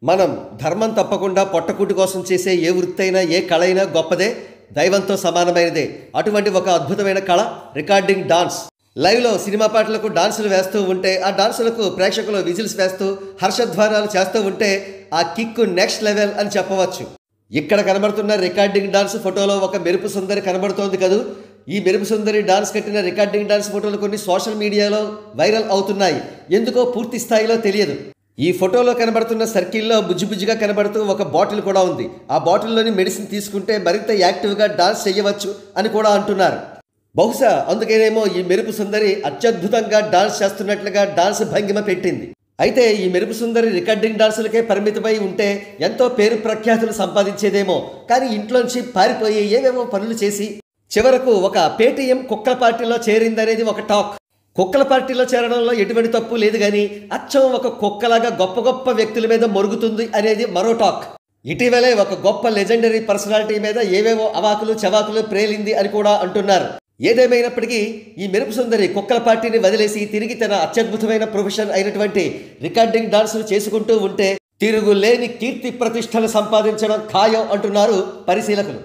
మనం ధర్మం తప్పకుండా పొట్టకూటి కోసం చేసే ఏ వృత్తైనా ఏ కళ అయినా గొప్పదే, దైవంతో సమానమైనదే. అటువంటి ఒక అద్భుతమైన కళ రికార్డింగ్ డాన్స్. లైవ్లో సినిమా పాటలకు డాన్సులు వేస్తూ ఉంటే, ఆ డాన్సులకు ప్రేక్షకులు విజిల్స్ వేస్తూ హర్షధ్వానాలు చేస్తూ ఉంటే ఆ కిక్కు నెక్స్ట్ లెవెల్ అని చెప్పవచ్చు. ఇక్కడ కనబడుతున్న రికార్డింగ్ డాన్స్ ఫోటోలో ఒక మెరుపు సుందరి కనబడుతోంది కదూ. ఈ మెరుపు సుందరి డాన్స్ కట్టిన రికార్డింగ్ డాన్స్ ఫోటోలు కొన్ని సోషల్ మీడియాలో వైరల్ అవుతున్నాయి. ఎందుకో పూర్తి స్థాయిలో తెలియదు. ఈ ఫోటోలో కనబడుతున్న సర్కిల్లో బుజ్జిబుజ్జిగా కనబడుతూ ఒక బాటిల్ కూడా ఉంది. ఆ బాటిల్లోని మెడిసిన్ తీసుకుంటే మరింత యాక్టివ్గా డాన్స్ చేయవచ్చు అని కూడా అంటున్నారు. బహుశా అందుకేనేమో ఈ మెరుపు సుందరి అత్యద్భుతంగా డాన్స్ చేస్తున్నట్లుగా డాన్స్ భంగిమ పెట్టింది. అయితే ఈ మెరుపు సుందరి రికార్డింగ్ డాన్సులకే పరిమితమై ఉంటే ఎంతో పేరు ప్రఖ్యాతులు సంపాదించేదేమో. కానీ ఇంట్లోంచి పారిపోయి ఏవేవో పనులు చేసి చివరకు ఒక పేటీఎం కుక్కల పార్టీలో చేరిందనేది ఒక టాక్. కుక్కల పార్టీలో చేరడంలో ఎటువంటి తప్పు లేదు, కానీ అచ్చం ఒక కుక్కలాగా గొప్ప గొప్ప వ్యక్తుల మీద మొరుగుతుంది అనేది మరో టాక్. ఇటీవలే ఒక గొప్ప లెజెండరీ పర్సనాలిటీ మీద ఏవేవో అవాకులు చవాకులు ప్రేలింది అని కూడా అంటున్నారు. ఏదేమైనప్పటికీ ఈ మెరుపు సుందరి కుక్కల పార్టీని వదిలేసి తిరిగి తన అత్యద్భుతమైన ప్రొఫెషన్ అయినటువంటి రికార్డింగ్ డాన్సులు చేసుకుంటూ ఉంటే తిరుగులేని కీర్తి ప్రతిష్టలు సంపాదించడం ఖాయం అంటున్నారు పరిశీలకులు.